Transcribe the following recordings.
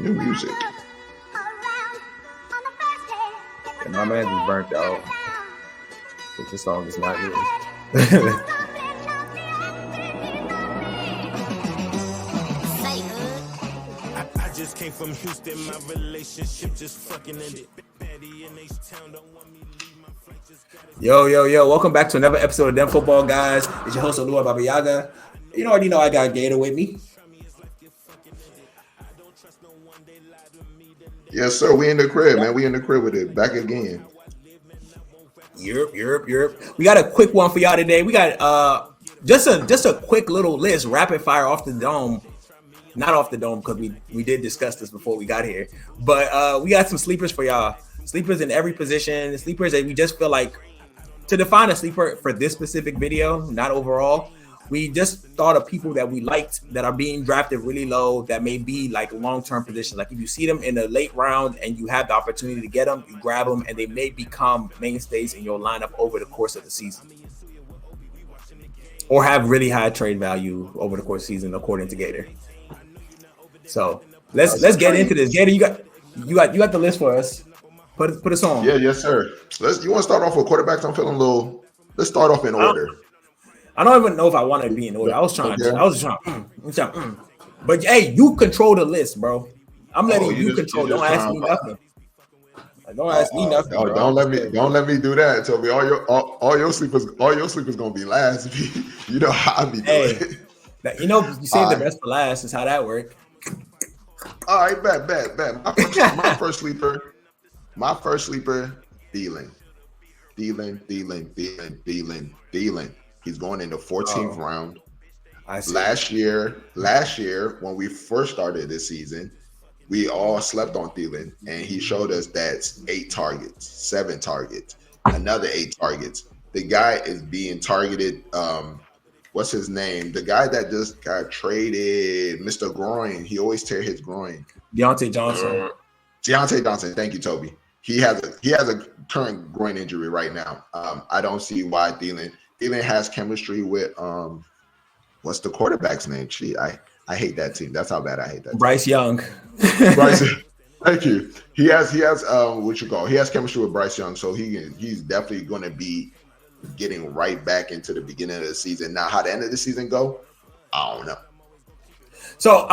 new music. And my man just burnt out. But this song is not new. I just came from Houston, my relationship just fucking ended. Yo, welcome back to another episode of Dem Football Guys. It's your host, Olua Baba Yaga. You already know I got Gator with me. Yes, sir. We in the crib, man. We in the crib with it. Back again. Europe. We got a quick one for y'all today. We got just a quick little list, rapid fire off the dome. Not off the dome because we did discuss this before we got here. But we got some sleepers for y'all. Sleepers in every position. Sleepers that we just feel like, to define a sleeper for this specific video, not overall, we just thought of people that we liked that are being drafted really low that may be like long-term positions. Like if you see them in the late round and you have the opportunity to get them, you grab them and they may become mainstays in your lineup over the course of the season. Or have really high trade value over the course of the season, according to Gator. So let's get into this. Gator, you got the list for us. Put us on. Yeah, yes, sir. You want to start off with quarterbacks? I'm feeling a little. Let's start off in order. I don't even know if I want to be in order. I was trying. But hey, you control the list, bro. I'm letting you control. Don't ask me nothing. Don't ask me nothing. Don't let me do that. Tell me all your sleepers gonna be last. You know how I be doing. Hey, you save the best for last. Is how that works. All right, bet. My first sleeper, Thielen. He's going in the 14th round. Last year, when we first started this season, we all slept on Thielen, and he showed us that's 8 targets, 7 targets, another 8 targets. The guy is being targeted. What's his name? The guy that just got traded, Mr. Groin. He always tear his groin. Deontay Johnson. Thank you, Toby. He has a current groin injury right now. I don't see why Thielen has chemistry with what's the quarterback's name? I hate that team. That's how bad I hate that team. Bryce Young. Thank you. He has He has chemistry with Bryce Young, so he's definitely going to be getting right back into the beginning of the season. Now, how the end of the season go, I don't know. So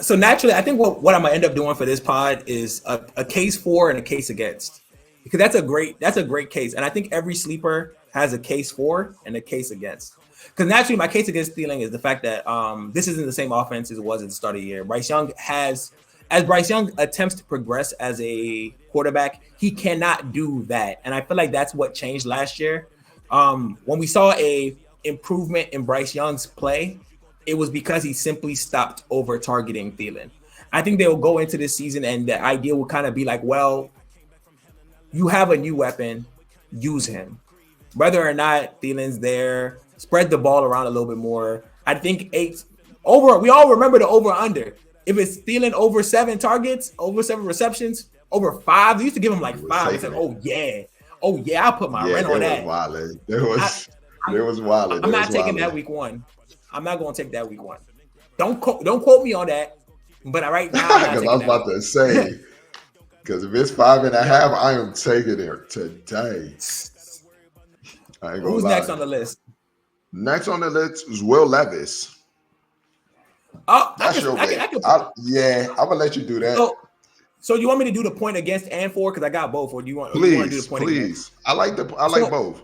so naturally, I think what I'm gonna end up doing for this pod is a case for and a case against, because that's a great case, and I think every sleeper has a case for and a case against. Because naturally, my case against Thielen is the fact that this isn't the same offense as it was at the start of the year. Bryce Young attempts to progress as a quarterback, he cannot do that, and I feel like that's what changed last year. When we saw a improvement in Bryce Young's play, it was because he simply stopped over targeting Thielen. I think they'll go into this season and the idea will kind of be like, well, you have a new weapon, use him. Whether or not Thielen's there, spread the ball around a little bit more. I think 8 over. We all remember the over under. If it's Thielen over 7 targets, over 7 receptions, over 5, they used to give him like 5. They said, oh yeah, I'll put my rent on that. There was wild. I'm not taking that week 1. I'm not going to take that week 1. Don't quote me on that. But right now, because I was about to say, because if it's 5.5, I am taking it today. Who's next on the list? Next on the list is Will Levis. Oh, that's your way. I'm gonna let you do that. So you want me to do the point against and for? Because I got both. Or do you want to do the point against? I like both.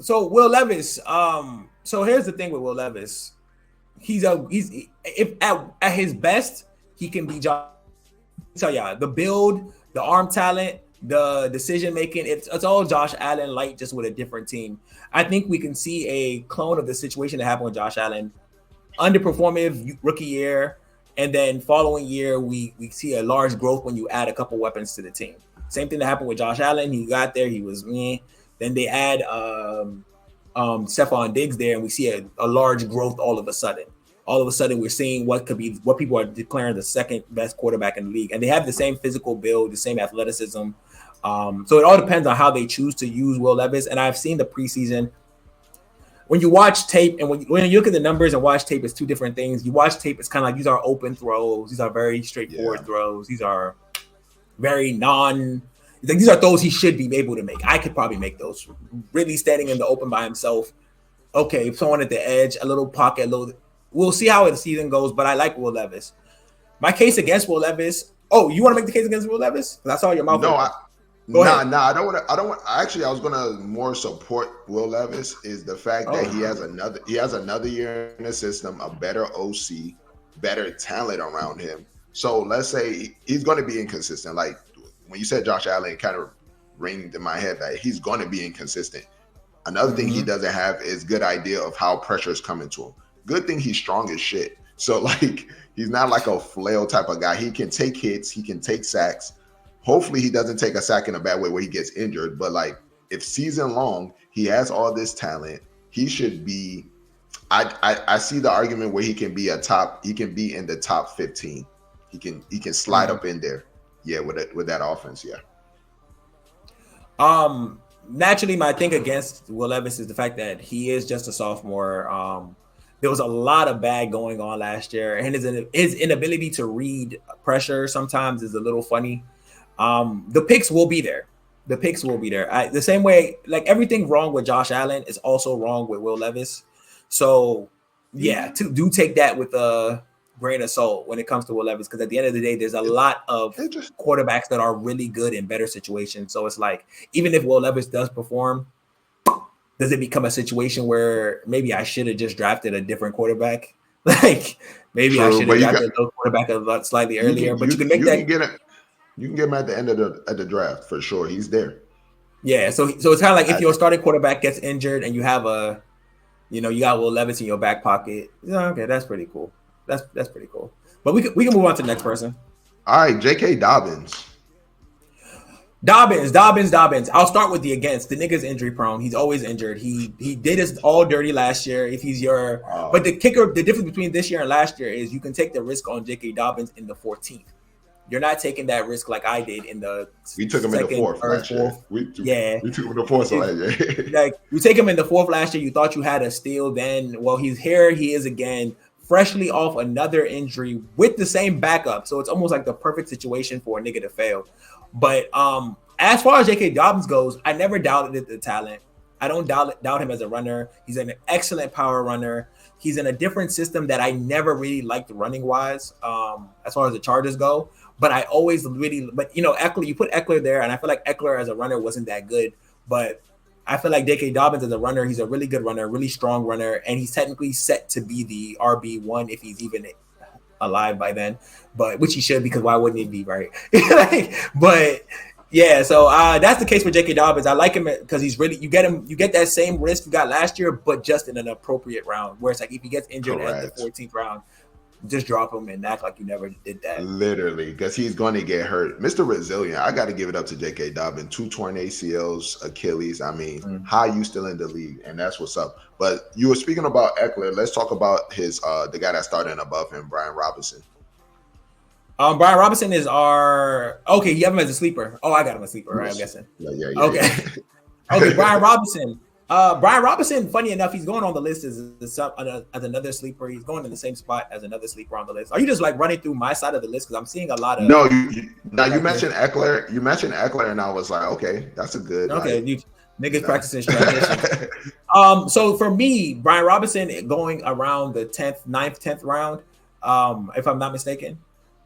So Will Levis. So here's the thing with Will Levis. He's at his best, he can be. Tell y'all the build, the arm talent, the decision making. It's all Josh Allen light, just with a different team. I think we can see a clone of the situation that happened with Josh Allen. Underperforming rookie year, and then following year we see a large growth when you add a couple weapons to the team. Same thing that happened with Josh Allen. He got there, he was meh. Then they add Stephon Diggs there, and we see a large growth all of a sudden. All of a sudden, we're seeing what people are declaring the second best quarterback in the league, and they have the same physical build, the same athleticism. So it all depends on how they choose to use Will Levis. And I've seen the preseason. when you watch tape and when you look at the numbers and watch tape, it's two different things. You watch tape, it's kind of like these are open throws. These are very straightforward throws. These are very like these are throws he should be able to make. I could probably make those. Really standing in the open by himself. Okay, someone at the edge, a little pocket, we'll see how the season goes, but I like Will Levis. My case against Will Levis. Oh, you want to make the case against Will Levis? Because I saw your mouth. No, I don't want. Actually, I was gonna more support Will Levis. Is the fact that he has another year in the system, a better OC, better talent around him. So let's say he's going to be inconsistent. Like when you said Josh Allen, it kind of ringed in my head that he's going to be inconsistent. Another thing he doesn't have is good idea of how pressure is coming to him. Good thing he's strong as shit. So like he's not like a flail type of guy. He can take hits. He can take sacks. Hopefully he doesn't take a sack in a bad way where he gets injured. But like if season long he has all this talent, he should be. I see the argument where he can be in the top 15. He can slide up in there. Yeah, with that offense. Yeah. Naturally, my thing against Will Levis is the fact that he is just a sophomore. There was a lot of bad going on last year, and his inability to read pressure sometimes is a little funny. The picks will be there. The same way, like everything wrong with Josh Allen is also wrong with Will Levis. So, yeah, do take that with a grain of salt when it comes to Will Levis, because at the end of the day, there's a lot of quarterbacks that are really good in better situations. So it's like, even if Will Levis does perform, does it become a situation where maybe I should have just drafted a different quarterback? Like maybe I should have drafted a quarterback a lot slightly earlier. But you can get him at the end of the draft for sure. He's there. Yeah, so it's kind of like if your starting quarterback gets injured and you have you got Will Levis in your back pocket. Okay, that's pretty cool. That's pretty cool. But we can move on to the next person. All right, J.K. Dobbins. I'll start with the against. The nigga's injury prone. He's always injured. He did us all dirty last year. If he's but the difference between this year and last year is you can take the risk on J.K. Dobbins in the 14th. You're not taking that risk like I did in the. We took him in the fourth last year. We took him in the fourth last year. Like you take him in the fourth last year. You thought you had a steal. Then, well, he's here. He is again. Freshly off another injury with the same backup. So it's almost like the perfect situation for a nigga to fail. But as far as J.K. Dobbins goes, I never doubted the talent. I don't doubt him as a runner. He's an excellent power runner. He's in a different system that I never really liked running wise, as far as the Chargers go. But I always Eckler, you put Eckler there, and I feel like Eckler as a runner wasn't that good. But I feel like J.K. Dobbins as a runner, he's a really good runner, really strong runner, and he's technically set to be the RB1 if he's even alive by then. But which he should, because why wouldn't he be, right? But yeah, so that's the case with J.K. Dobbins. I like him because he's really you get that same risk you got last year, but just in an appropriate round. Where it's like if he gets injured at the 14th round, just drop him and act like you never did that. Literally, because he's going to get hurt. Mr. Resilient, I got to give it up to J.K. Dobbins. 2 torn ACLs, Achilles. I mean, how you still in the league? And that's what's up. But you were speaking about Eckler. Let's talk about his the guy that's starting above him, Brian Robinson. Brian Robinson is okay. You have him as a sleeper. Oh, I got him as a sleeper, right? I'm guessing. Yeah. Okay. Okay, Brian Robinson. Brian Robinson, funny enough, he's going on the list as another sleeper. He's going in the same spot as another sleeper on the list. Are you just like running through my side of the list? Because I'm seeing a lot of. No, you mentioned Eckler. You mentioned Eckler, and I was like, okay, that's a good. Okay, niggas practicing transition. So for me, Brian Robinson going around the 9th round, if I'm not mistaken.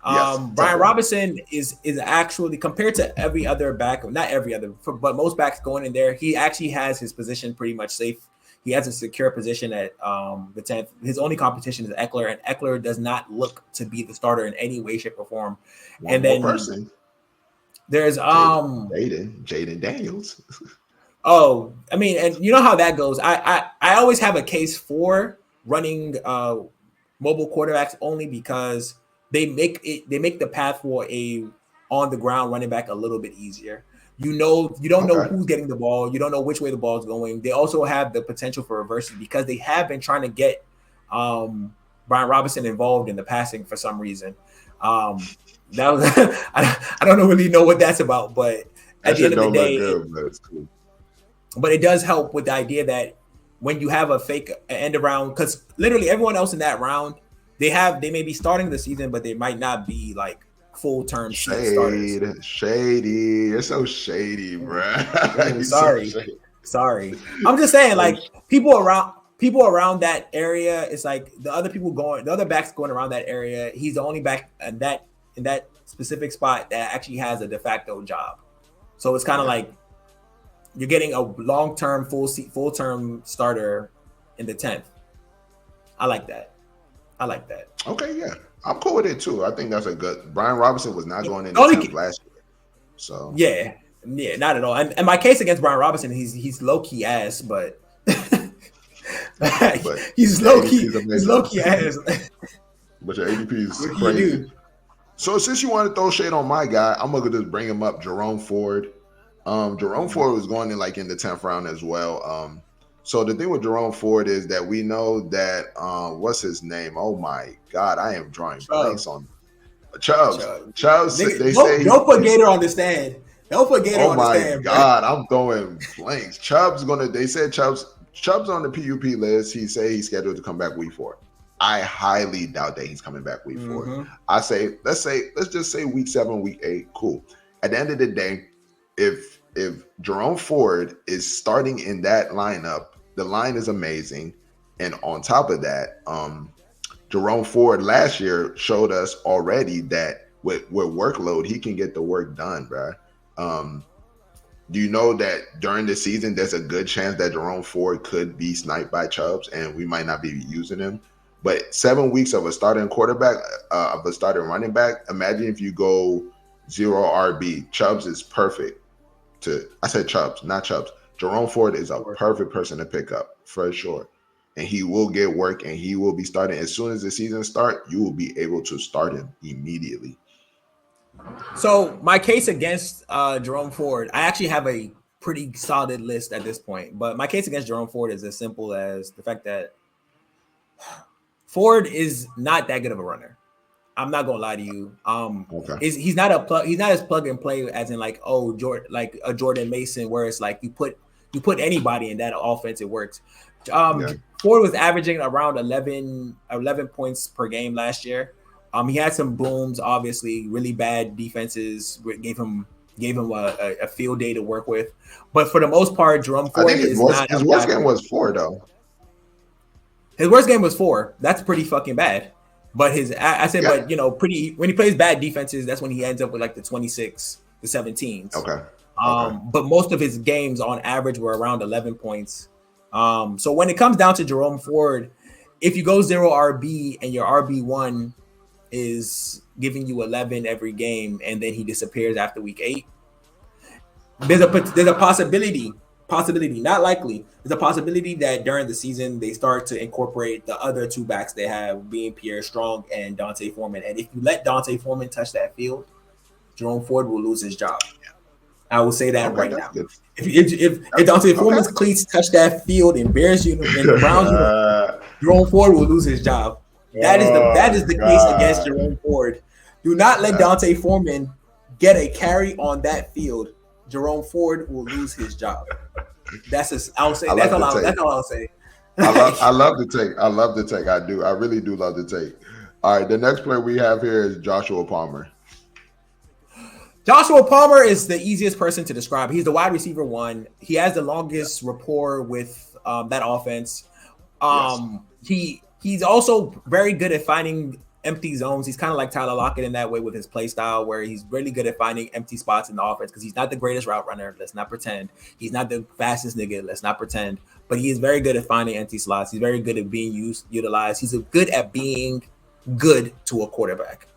Yes, Brian Robinson is actually, compared to every other back, not every other, but most backs going in there, he actually has his position pretty much safe. He has a secure position at the 10th. His only competition is Eckler, and Eckler does not look to be the starter in any way, shape, or form. One more person. There's Jaden Daniels. Oh, I mean, and you know how that goes. I always have a case for running mobile quarterbacks only because they make the path for a on the ground running back a little bit easier. You don't know who's getting the ball. You don't know which way the ball is going. They also have the potential for reverses because they have been trying to get Brian Robinson involved in the passing for some reason. That was I don't really know what that's about, but at the end of the day, but it does help with the idea that when you have a fake end around, because literally everyone else in that round, they may be starting the season, but they might not be like full term starters. Shady. You're so shady, bro. Sorry. I'm just saying, like people around that area. It's like the other backs going around that area. He's the only back in that specific spot that actually has a de facto job. So it's kind of like you're getting a long-term full-term starter in the 10th. I like that. Okay, yeah. I'm cool with it too. I think that's a good. Brian Robinson was not going in the 10th last year. So yeah, not at all. And my case against Brian Robinson, he's low-key ass, but he's low-key ass. But your ADP is crazy. So since you want to throw shade on my guy, I'm gonna just bring him up, Jerome Ford. Jerome Ford was going in like in the 10th round as well. So the thing with Jerome Ford is that we know that what's his name? Oh my God, I am drawing blanks on Chubbs. Don't put Gator on the stand. Don't put Gator on the stand. Oh my God, I'm throwing blanks. They said Chubbs on the PUP list. He say he's scheduled to come back week 4. I highly doubt that he's coming back week 4. I say let's just say week 7, week 8. Cool. At the end of the day, if Jerome Ford is starting in that lineup, the line is amazing. And on top of that, Jerome Ford last year showed us already that with workload, he can get the work done, bro. Do you know that during the season, there's a good chance that Jerome Ford could be sniped by Chubbs and we might not be using him? But 7 weeks of a starting quarterback, of a starting running back, imagine if you go 0 RB. Chubbs is perfect. I said Chubbs, not Chubbs. Jerome Ford is a perfect person to pick up for sure. And he will get work and he will be starting. As soon as the season starts, you will be able to start him immediately. So my case against Jerome Ford, I actually have a pretty solid list at this point. But my case against Jerome Ford is as simple as the fact that Ford is not that good of a runner. I'm not gonna lie to you. He's not as plug and play as in like a Jordan Mason, where it's like you put anybody in that offense, it works. Ford was averaging around 11 points per game last year. He had some booms, obviously. Really bad defenses gave him a field day to work with. But for the most part, Jerome Ford his worst game was 4 though. His worst game was 4. That's pretty fucking bad. But when he plays bad defenses, that's when he ends up with like the 26, the 17s. Okay. But most of his games on average were around 11 points. So when it comes down to Jerome Ford, if you go 0 RB and your RB1 is giving you 11 every game and then he disappears after week 8, there's a possibility, not likely. There's a possibility that during the season they start to incorporate the other 2 backs they have, being Pierre Strong and Dante Foreman. And if you let Dante Foreman touch that field, Jerome Ford will lose his job. I will say that right now. Good. If Dante Foreman's cleats touch that field in Bears uniform, in the Browns uniform, Jerome Ford will lose his job. That is the case against Jerome Ford. Do not let Dante Foreman get a carry on that field. Jerome Ford will lose his job. That's all I'll say. That's all I'll say. I love the take. I do. I really do love the take. All right, the next player we have here is Joshua Palmer. Joshua Palmer is the easiest person to describe. He's the wide receiver 1. He has the longest rapport with that offense. He's also very good at finding empty zones. He's kind of like Tyler Lockett in that way with his play style, where he's really good at finding empty spots in the offense because he's not the greatest route runner. Let's not pretend. He's not the fastest nigga. Let's not pretend. But he is very good at finding empty slots. He's very good at being utilized. He's good at being good to a quarterback.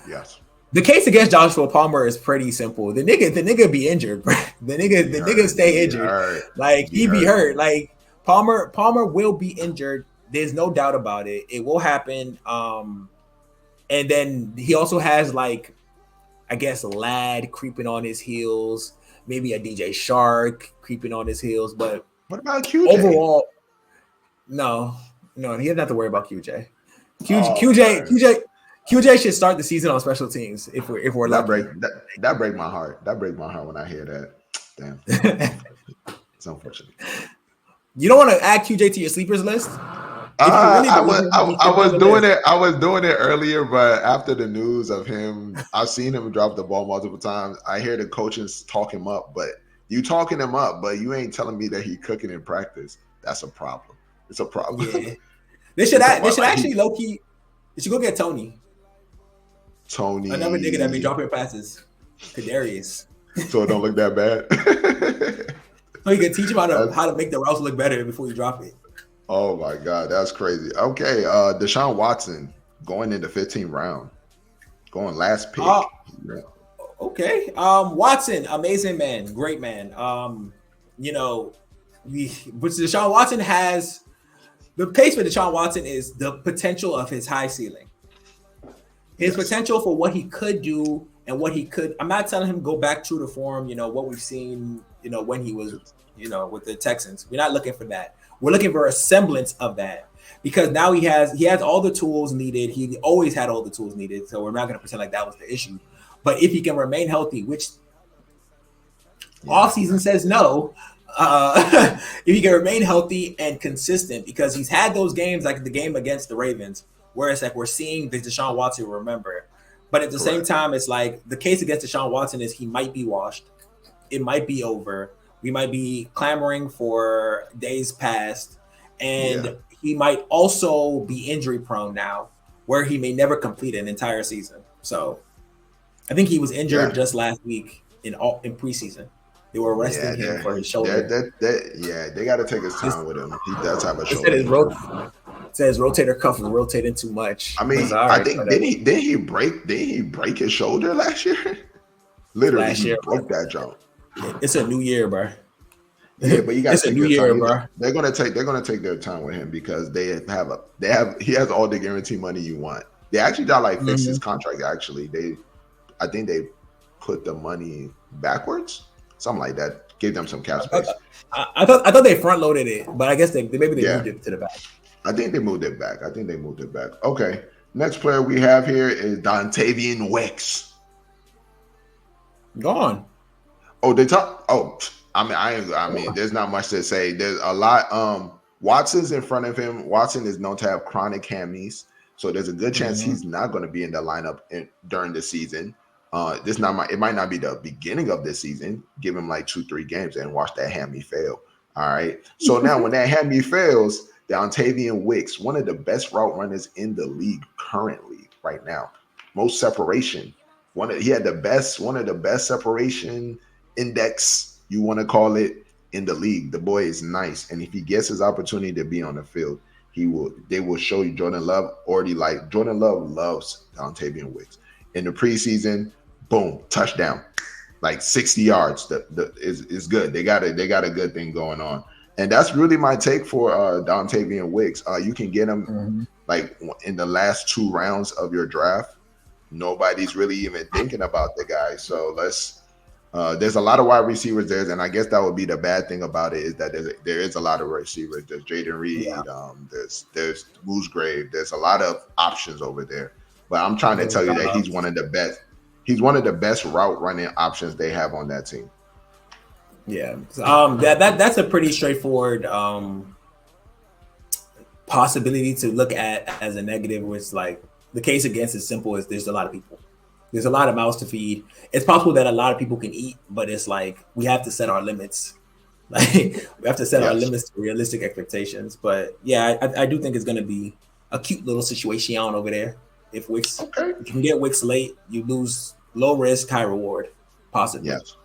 Yes. The case against Joshua Palmer is pretty simple. The nigga be injured, bro. The nigga stay injured. Like he be hurt. Like Palmer will be injured. There's no doubt about it. It will happen. And then he also has like, I guess, Ladd creeping on his heels, maybe a DJ Shark creeping on his heels. But what about QJ? Overall, no, he doesn't have to worry about QJ. QJ should start the season on special teams if we're lucky. That break my heart. That break my heart when I hear that. Damn. It's unfortunate. You don't want to add QJ to your sleepers list? I was doing it. I was doing it earlier, but after the news of him, I've seen him drop the ball multiple times. I hear the coaches talk him up, but you talking him up, but you ain't telling me that he cooking in practice. That's a problem. It's a problem. Yeah, they should actually low key. They should go get Tony. Another nigga that be dropping passes. Kadarius. So it don't look that bad. So you can teach him how to make the routes look better before you drop it. Oh my God, that's crazy. Okay, Deshaun Watson going in the 15th round, going last pick. Okay, Watson, amazing man, great man. Which Deshaun Watson has the pace for Deshaun Watson is the potential of his high ceiling. His potential for what he could do and what he could. I'm not telling him go back true to form. What we've seen. When he was. With the Texans. We're not looking for that. We're looking for a semblance of that because now he has all the tools needed. He always had all the tools needed. So we're not going to pretend like that was the issue. But if he can remain healthy, which offseason says no, if he can remain healthy and consistent, because he's had those games like the game against the Ravens, where it's like we're seeing the Deshaun Watson remember. But at the same time, it's like the case against Deshaun Watson is he might be washed. It might be over. We might be clamoring for days past, and he might also be injury prone now, where he may never complete an entire season. So, I think he was injured just last week in preseason. They were arresting him for his shoulder. They got to take his time with him. He does have a shoulder. It says rotator cuff was rotating too much. I mean, I think did he break his shoulder last year? Literally, he broke that jump. It's a new year, bro. Yeah, but you got it's a new year, bro. They're gonna take their time with him because he has all the guarantee money you want. They actually got fixed his contract. Actually, I think they put the money backwards, something like that. Gave them some cap space. I thought they front loaded it, but I guess maybe they moved it to the back. I think they moved it back. Okay, next player we have here is Dontavian Wicks. Gone. Oh, they talk. Oh, I mean, there's not much to say. There's a lot. Watson's in front of him. Watson is known to have chronic hammies, so there's a good chance he's not going to be in the lineup during the season. It might not be the beginning of this season. Give him 2-3 games and watch that hammy fail. All right. So now when that hammy fails, Dontavian Wicks, one of the best route runners in the league currently right now, most separation. He had one of the best separation index, you want to call it, in the league. The boy is nice, and if he gets his opportunity to be on the field, they will show you. Jordan Love loves Dontavian Wicks. In the preseason, boom, touchdown, 60 yards. Is good. They got a good thing going on, and that's really my take for Dontavian Wicks. You can get him in the last 2 rounds of your draft. Nobody's really even thinking about the guy, so there's a lot of wide receivers there, and I guess that would be the bad thing about it is that there is a lot of receivers. There's Jaden Reed, there's Moosegrave, there's a lot of options over there. But I'm trying to tell you that he's one of the best. He's one of the best route running options they have on that team. Yeah, that's a pretty straightforward possibility to look at as a negative. Which the case against is simple as there's a lot of people. There's a lot of mouths to feed. It's possible that a lot of people can eat, but it's we have to set our limits. We have to set our limits to realistic expectations. But yeah, I do think it's going to be a cute little situation over there. If Wicks, you can get Wicks late, you lose low risk, high reward, possibly. Yes,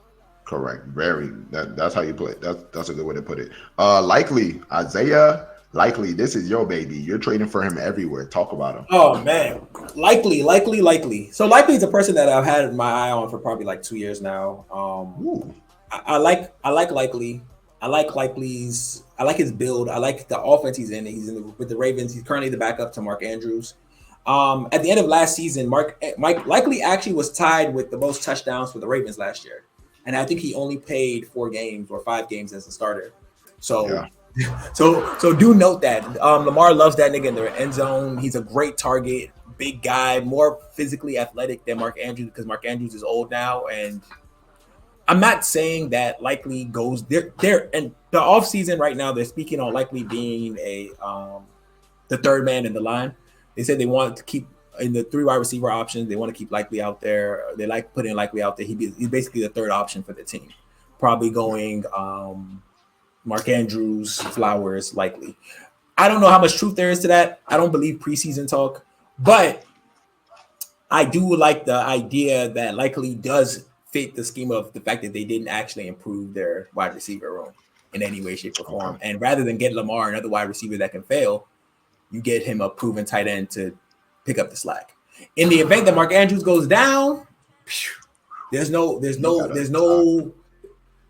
correct. That's how you put it. That's a good way to put it. Isaiah Likely, this is your baby. You're trading for him everywhere. Talk about him. Oh man, likely. So Likely is a person that I've had my eye on for probably 2 years now. I like Likely. I like Likely's. I like his build. I like the offense he's in. With the Ravens. He's currently the backup to Mark Andrews. At the end of last season, Mike Likely actually was tied with the most touchdowns for the Ravens last year, and I think he only played 4 games or 5 games as a starter. So. Yeah. So do note that Lamar loves that nigga in the end zone. He's a great target, big guy, more physically athletic than Mark Andrews because Mark Andrews is old now, and I'm not saying that likely goes they're and the offseason right now, they're speaking on likely being the third man in the line. They said they want to keep in the 3 wide receiver options. They want to keep Likely out there. They like putting Likely out there. He's basically the third option for the team. Probably going Mark Andrews, Flowers, Likely. I don't know how much truth there is to that. I don't believe preseason talk, but I do like the idea that Likely does fit the scheme of the fact that they didn't actually improve their wide receiver room in any way, shape, or form. Okay. And rather than get Lamar, another wide receiver that can fail, you get him a proven tight end to pick up the slack. In the event that Mark Andrews goes down, there's no.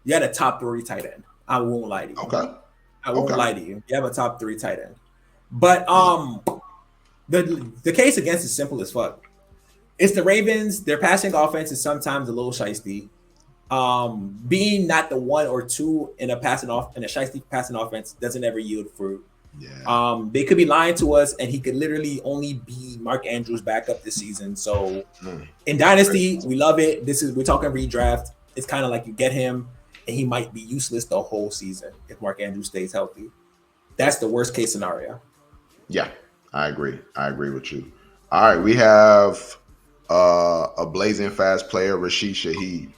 You had a top 3 tight end. I won't lie to you. Okay. I won't lie to you. You have a top 3 tight end. But the case against is simple as fuck. It's the Ravens. Their passing offense is sometimes a little shiesty. Being not the 1 or 2 in a shiesty passing offense doesn't ever yield fruit. Yeah. They could be lying to us, and he could literally only be Mark Andrews' backup this season. So in Dynasty, we love it. We're talking redraft. It's kind of like you get him, and he might be useless the whole season if Mark Andrews stays healthy. That's the worst case scenario. Yeah, I agree. I agree with you. All right, we have a blazing fast player, Rashid Shaheed.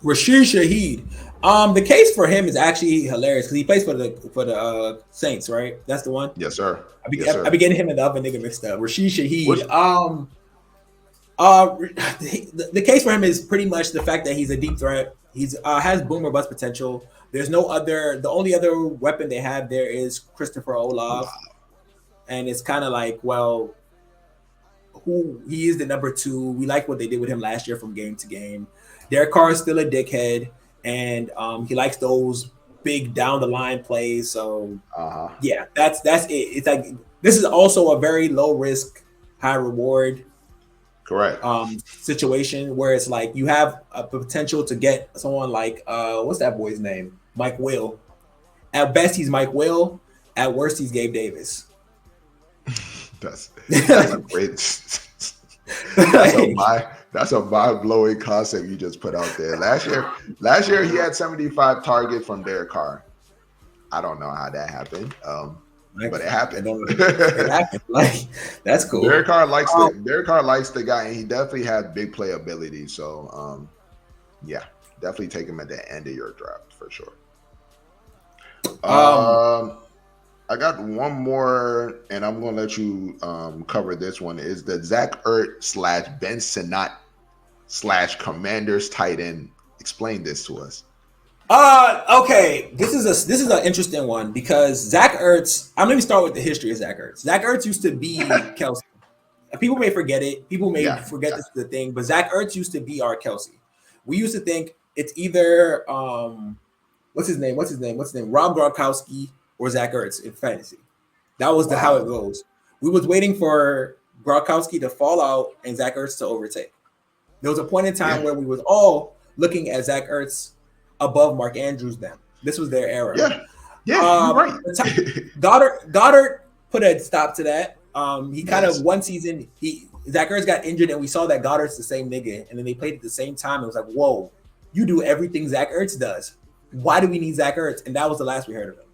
The case for him is actually hilarious because he plays for the Saints, right? That's the one. Yes, sir. I be getting him and the other nigga mixed up. Rashid Shaheed. The case for him is pretty much the fact that he's a deep threat. He's has boom or bust potential. There's no other. The only other weapon they have there is Christopher Olave, and it's kind of like, well, he is the number 2. We like what they did with him last year from game to game. Derek Carr is still a dickhead, and he likes those big down the line plays. So yeah, that's it. It's like this is also a very low risk, high reward, correct situation where it's like you have a potential to get someone like what's that boy's name? Mike Will. At best, he's Mike Will. At worst, he's Gabe Davis. That's a great. That's a mind-blowing concept you just put out there. Last year he had 75 targets from Derek Carr. I don't know how that happened, but it happened. It happened. Like, that's cool. Derek Carr likes the guy, and he definitely had big play ability. So, yeah, definitely take him at the end of your draft for sure. I got one more, and I'm going to let you cover this one. Is the Zach Ertz / Ben Sinnott / Commanders tight end. Explain this to us. Okay. This is an interesting one because Zach Ertz. I'm going to start with the history of Zach Ertz. Zach Ertz used to be Kelsey. People may forget it. People may forget this is the thing, but Zach Ertz used to be our Kelsey. We used to think it's either what's his name? Rob Gronkowski or Zach Ertz in fantasy. That was how it goes. We was waiting for Gronkowski to fall out and Zach Ertz to overtake. There was a point in time where we was all looking at Zach Ertz above Mark Andrews then. This was their era. You're right. Goddard put a stop to that. He kind of one season, Zach Ertz got injured and we saw that Goddard's the same nigga. And then they played at the same time. It was like, whoa, you do everything Zach Ertz does. Why do we need Zach Ertz? And that was the last we heard of him.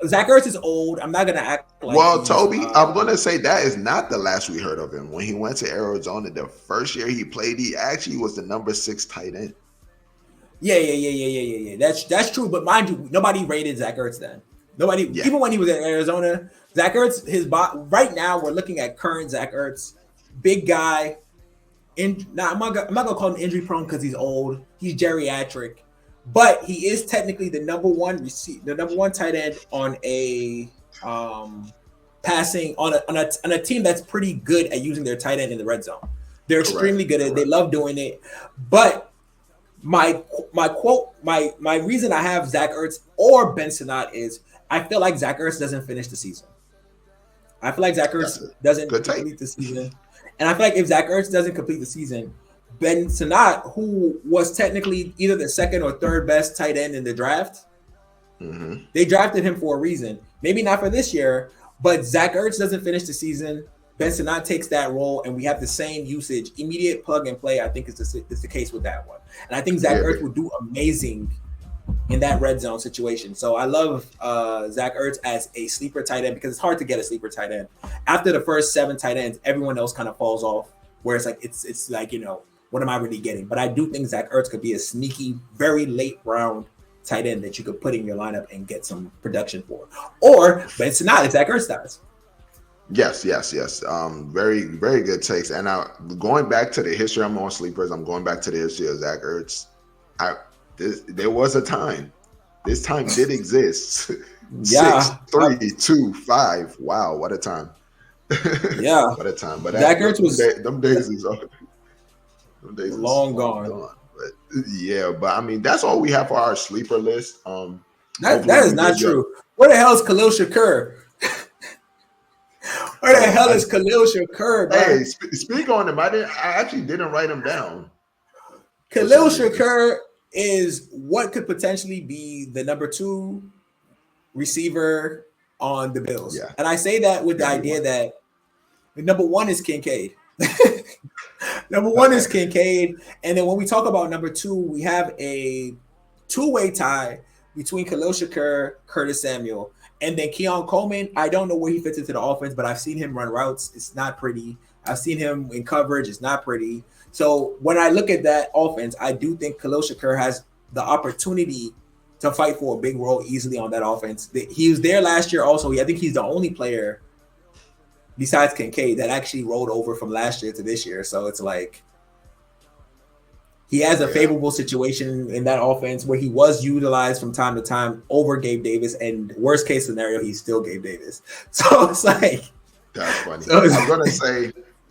Zach Ertz is old. I'm not gonna act like. Well, Toby, I'm gonna say that is not the last we heard of him. When he went to Arizona, the first year he played, he actually was the number 6 tight end. Yeah. That's true. But mind you, nobody rated Zach Ertz then. Nobody, even when he was in Arizona, Zach Ertz, right now we're looking at current Zach Ertz, big guy. I'm not gonna call him injury prone because he's old. He's geriatric. But he is technically the number 1 tight end on a passing on a team that's pretty good at using their tight end in the red zone. They're extremely good at it. They love doing it. But my reason I have Zach Ertz or Ben Sinnott is I feel like Zach Ertz doesn't finish the season. I feel like Zach Ertz doesn't complete the season. And I feel like if Zach Ertz doesn't complete the season, Ben Sinnott, who was technically either the 2nd or 3rd best tight end in the draft, they drafted him for a reason. Maybe not for this year, but Zach Ertz doesn't finish the season. Ben Sinnott takes that role, and we have the same usage, immediate plug and play. I think is the case with that one, and I think Zach Ertz would do amazing in that red zone situation. So I love Zach Ertz as a sleeper tight end because it's hard to get a sleeper tight end. After the first 7 tight ends, everyone else kind of falls off. Where it's like it's like, you know, what am I really getting? But I do think Zach Ertz could be a sneaky, very late round tight end that you could put in your lineup and get some production for. Or Ben Sinnott if Zach Ertz does. Yes. Very, very good takes. And now going back to the history, I'm on sleepers. I'm going back to the history of Zach Ertz. There was a time. This time did exist. Yeah. 6, 3, 2, 5. Wow, what a time. Yeah. What a time. But Zach Ertz was them days is long gone. But yeah, but I mean that's all we have for our sleeper list. That is not true. Where the hell is Khalil Shakur? Where the hell is Khalil Shakur, bro? Hey, speak on him. I actually didn't write him down. Khalil Shakur is what could potentially be the number 2 receiver on the Bills. Yeah. And I say that with the idea that number 1 is Kincaid. Number 1 is Kincaid. And then when we talk about number 2, we have a 2-way tie between Khalil Shakur, Curtis Samuel, and then Keon Coleman. I don't know where he fits into the offense, but I've seen him run routes. It's not pretty. I've seen him in coverage. It's not pretty. So when I look at that offense, I do think Khalil Shakur has the opportunity to fight for a big role easily on that offense. He was there last year also. I think he's the only player besides Kincaid that actually rolled over from last year to this year. So it's like he has a favorable situation in that offense where he was utilized from time to time over Gabe Davis, and worst case scenario, he's still Gabe Davis. So it's like that's funny. I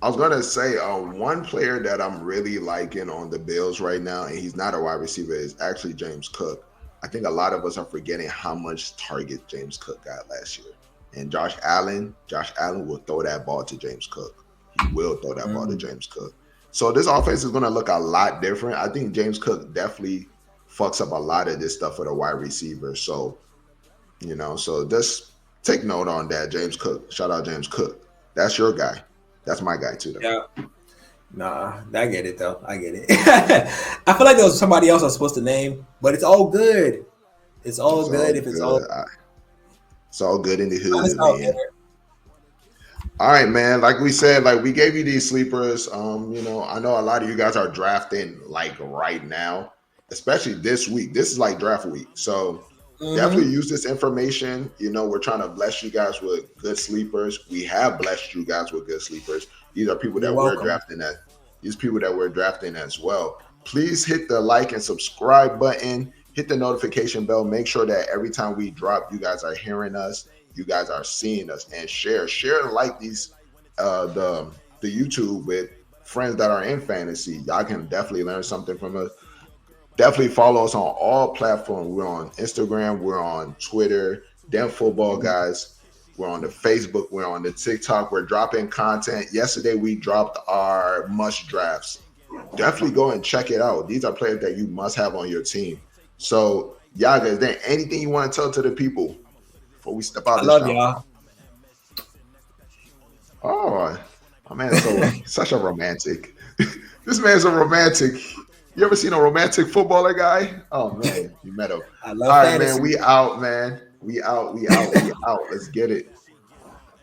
was gonna say one player that I'm really liking on the Bills right now, and he's not a wide receiver, is actually James Cook. I think a lot of us are forgetting how much target James Cook got last year. And Josh Allen will throw that ball to James Cook. He will throw that ball to James Cook. So this offense is going to look a lot different. I think James Cook definitely fucks up a lot of this stuff for the wide receiver. So, you know, so just take note on that, James Cook. Shout out James Cook. That's your guy. That's my guy too, though. Yeah. Nah, I get it though. I get it. I feel like there was somebody else I was supposed to name, but it's all good. It's all good if it's all. It's all good in the hood, man. All right, man. Like we said, like we gave you these sleepers. You know, I know a lot of you guys are drafting like right now, especially this week. This is like draft week, so definitely use this information. You know, we're trying to bless you guys with good sleepers. We have blessed you guys with good sleepers. These are people that we're drafting at. These people that we're drafting as well. Please hit the like and subscribe button. Hit the notification bell. Make sure that every time we drop, you guys are hearing us. You guys are seeing us, and share and like these the YouTube with friends that are in fantasy. Y'all can definitely learn something from us. Definitely follow us on all platforms. We're on Instagram. We're on Twitter. Demfootballguys. We're on the Facebook. We're on the TikTok. We're dropping content. Yesterday we dropped our must drafts. Definitely go and check it out. These are players that you must have on your team. So, Yaga, is there anything you want to tell to the people before we step out? I love y'all. Oh, my man's so such a romantic. This man's a romantic. You ever seen a romantic footballer guy? Oh man, you met him. I love All right, fantasy. man. We out, man. We out. Let's get it.